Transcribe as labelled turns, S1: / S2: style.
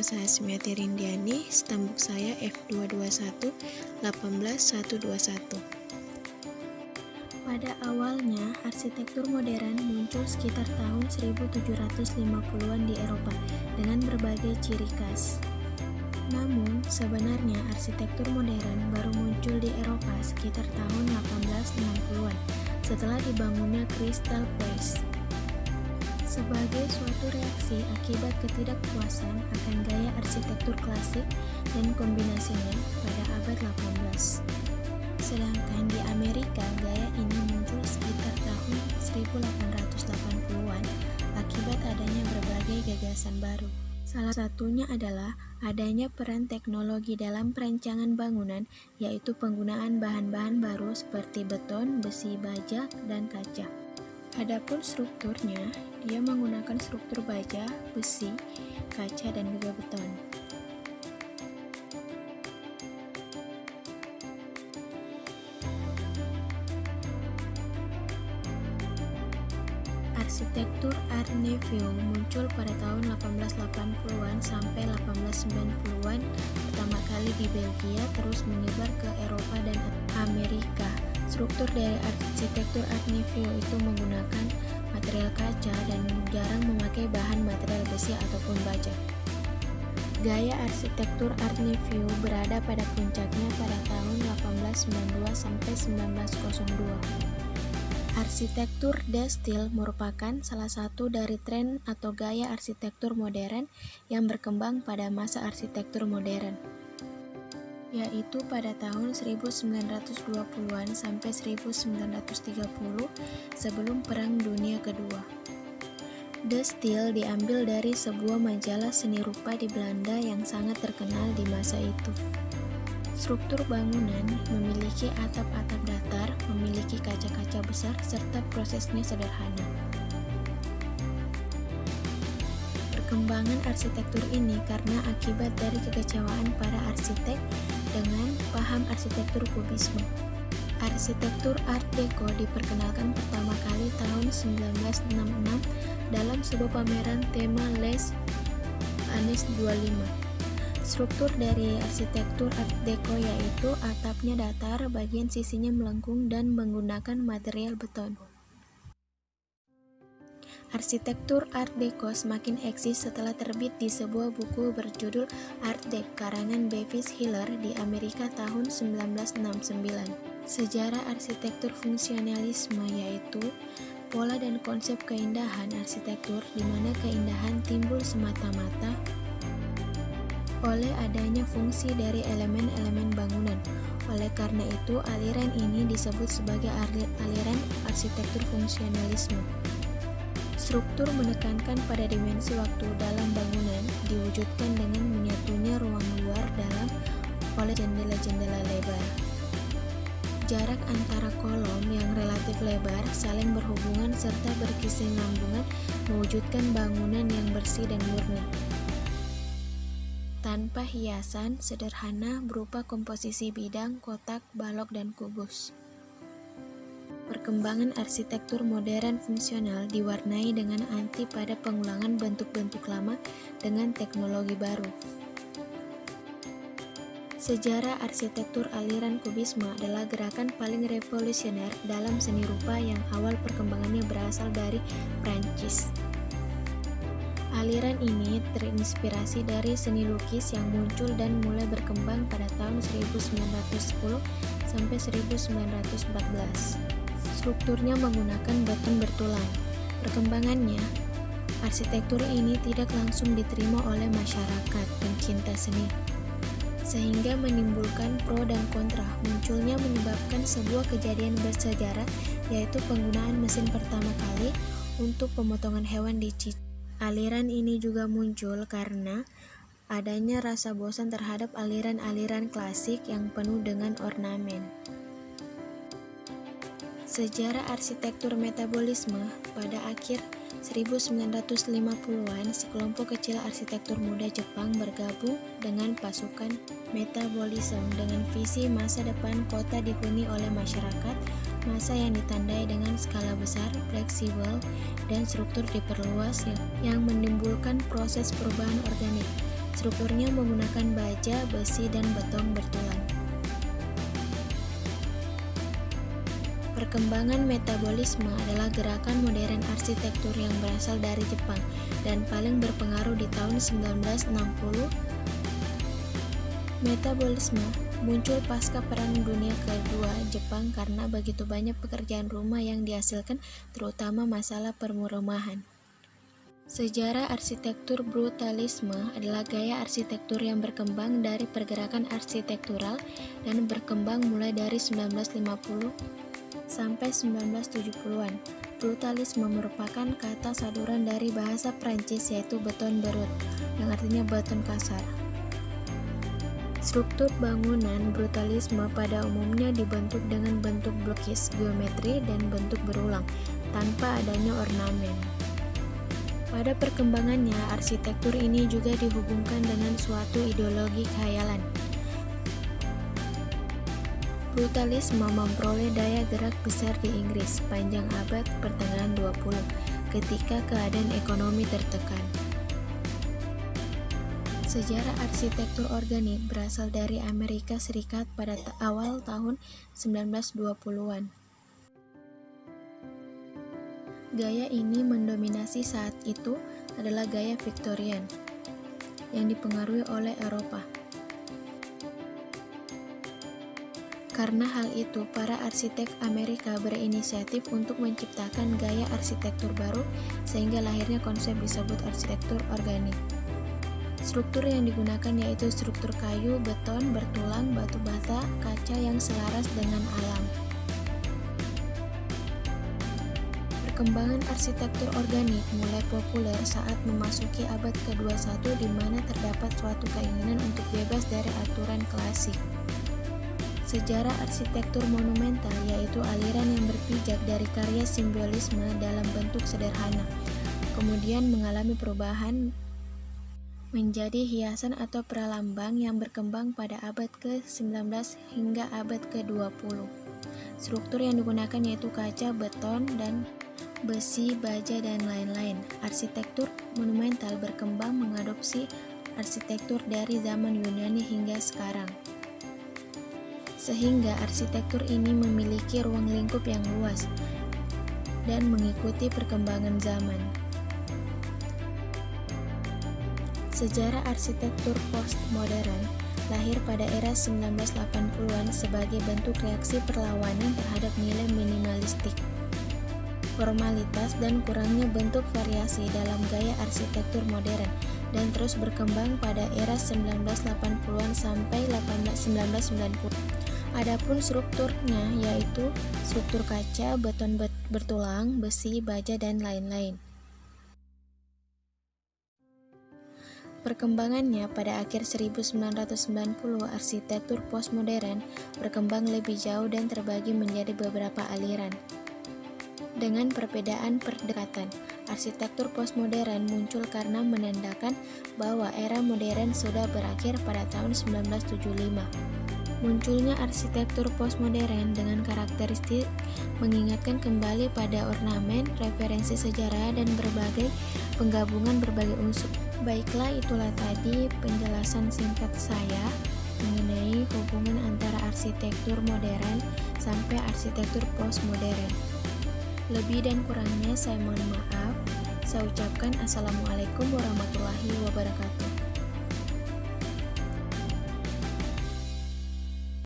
S1: saya Smyati Rindiani, stambuk saya F221 18121. Pada awalnya, arsitektur modern muncul sekitar tahun 1750-an di Eropa dengan berbagai ciri khas. Namun, sebenarnya arsitektur modern baru muncul di Eropa sekitar tahun 1860-an setelah dibangunnya Crystal Palace. Sebagai suatu reaksi akibat ketidakpuasan akan gaya arsitektur klasik dan kombinasinya pada abad 18. Sedangkan di Amerika, gaya ini muncul sekitar tahun 1880-an akibat adanya berbagai gagasan baru. Salah satunya adalah adanya peran teknologi dalam perancangan bangunan, yaitu penggunaan bahan-bahan baru seperti beton, besi, baja, dan kaca. Adapun strukturnya, dia menggunakan struktur baja, besi, kaca, dan juga beton. Arsitektur Art Nouveau muncul pada tahun 1880-an sampai 1890-an pertama kali di Belgia, terus menyebar ke Eropa dan Amerika. Struktur dari arsitektur Art Nouveau itu menggunakan material kaca dan jarang memakai bahan material besi ataupun baja. Gaya arsitektur Art Nouveau berada pada puncaknya pada tahun 1892 sampai 1902. Arsitektur de Stijl merupakan salah satu dari tren atau gaya arsitektur modern yang berkembang pada masa arsitektur modern, yaitu pada tahun 1920-an sampai 1930 sebelum Perang Dunia Kedua. De Stijl diambil dari sebuah majalah seni rupa di Belanda yang sangat terkenal di masa itu. Struktur bangunan memiliki atap-atap datar, memiliki kaca-kaca besar, serta prosesnya sederhana. Perkembangan arsitektur ini karena akibat dari kekecewaan para arsitek dengan paham arsitektur kubisme. Arsitektur Art Deco diperkenalkan pertama kali tahun 1966 dalam sebuah pameran tema Les Années 25. Struktur dari arsitektur Art Deco yaitu atapnya datar, bagian sisinya melengkung dan menggunakan material beton. Arsitektur Art Deco semakin eksis setelah terbit di sebuah buku berjudul Art Deco karangan Bevis Hiller di Amerika tahun 1969. Sejarah arsitektur fungsionalisme yaitu pola dan konsep keindahan arsitektur di mana keindahan timbul semata-mata oleh adanya fungsi dari elemen-elemen bangunan. Oleh karena itu, aliran ini disebut sebagai aliran arsitektur fungsionalisme. Struktur menekankan pada dimensi waktu dalam bangunan diwujudkan dengan menyatunya ruang luar dalam oleh jendela-jendela lebar. Jarak antara kolom yang relatif lebar saling berhubungan serta berkesinambungan mewujudkan bangunan yang bersih dan murni, tanpa hiasan, sederhana berupa komposisi bidang, kotak, balok, dan kubus. Perkembangan arsitektur modern fungsional diwarnai dengan anti pada pengulangan bentuk-bentuk lama dengan teknologi baru. Sejarah arsitektur aliran kubisme adalah gerakan paling revolusioner dalam seni rupa yang awal perkembangannya berasal dari Prancis. Aliran ini terinspirasi dari seni lukis yang muncul dan mulai berkembang pada tahun 1910 sampai 1914. Strukturnya menggunakan beton bertulang. Perkembangannya, arsitektur ini tidak langsung diterima oleh masyarakat pencinta seni, sehingga menimbulkan pro dan kontra. Munculnya menyebabkan sebuah kejadian bersejarah, yaitu penggunaan mesin pertama kali untuk pemotongan hewan di Cicco. Aliran ini juga muncul karena adanya rasa bosan terhadap aliran-aliran klasik yang penuh dengan ornamen. Sejarah arsitektur metabolisme pada akhir 1950-an, sekelompok kecil arsitektur muda Jepang bergabung dengan pasukan metabolisme dengan visi masa depan kota dihuni oleh masyarakat, masa yang ditandai dengan skala besar, fleksibel, dan struktur diperluas yang menimbulkan proses perubahan organik. Strukturnya menggunakan baja, besi, dan beton bertulang. Perkembangan metabolisme adalah gerakan modern arsitektur yang berasal dari Jepang dan paling berpengaruh di tahun 1960. Metabolisme muncul pasca Perang Dunia Kedua Jepang karena begitu banyak pekerjaan rumah yang dihasilkan, terutama masalah perumahan. Sejarah arsitektur brutalisme adalah gaya arsitektur yang berkembang dari pergerakan arsitektural dan berkembang mulai dari 1950 sampai 1970-an. Brutalisme merupakan kata saduran dari bahasa Prancis yaitu beton brut, yang artinya beton kasar. Struktur bangunan brutalisme pada umumnya dibentuk dengan bentuk blokis, geometri, dan bentuk berulang, tanpa adanya ornamen. Pada perkembangannya, arsitektur ini juga dihubungkan dengan suatu ideologi khayalan. Brutalisme memperoleh daya gerak besar di Inggris sepanjang abad pertengahan 20 ketika keadaan ekonomi tertekan. Sejarah arsitektur organik berasal dari Amerika Serikat pada awal tahun 1920-an. Gaya ini mendominasi saat itu adalah gaya Victorian yang dipengaruhi oleh Eropa. Karena hal itu, para arsitek Amerika berinisiatif untuk menciptakan gaya arsitektur baru sehingga lahirnya konsep disebut arsitektur organik. Struktur yang digunakan yaitu struktur kayu, beton, bertulang, batu bata, kaca yang selaras dengan alam. Perkembangan arsitektur organik mulai populer saat memasuki abad ke-21 di mana terdapat suatu keinginan untuk bebas dari aturan klasik. Sejarah arsitektur monumental yaitu aliran yang berpijak dari karya simbolisme dalam bentuk sederhana, kemudian mengalami perubahan menjadi hiasan atau pralambang yang berkembang pada abad ke-19 hingga abad ke-20. Struktur yang digunakan yaitu kaca, beton, dan besi, baja, dan lain-lain. Arsitektur monumental berkembang mengadopsi arsitektur dari zaman Yunani hingga sekarang. Sehingga arsitektur ini memiliki ruang lingkup yang luas dan mengikuti perkembangan zaman. Sejarah arsitektur postmodern lahir pada era 1980-an sebagai bentuk reaksi perlawanan terhadap nilai minimalistik, formalitas, dan kurangnya bentuk variasi dalam gaya arsitektur modern, dan terus berkembang pada era 1980-an sampai 1990. Adapun strukturnya yaitu struktur kaca, beton bertulang, besi, baja, dan lain-lain. Perkembangannya pada akhir 1990, arsitektur postmodern berkembang lebih jauh dan terbagi menjadi beberapa aliran. Dengan perbedaan pendekatan, arsitektur postmodern muncul karena menandakan bahwa era modern sudah berakhir pada tahun 1975. Munculnya arsitektur postmodern dengan karakteristik mengingatkan kembali pada ornamen, referensi sejarah, dan berbagai penggabungan berbagai unsur. Baiklah, itulah tadi penjelasan singkat saya mengenai hubungan antara arsitektur modern sampai arsitektur postmodern. Lebih dan kurangnya saya mohon maaf. Saya ucapkan Assalamualaikum warahmatullahi wabarakatuh.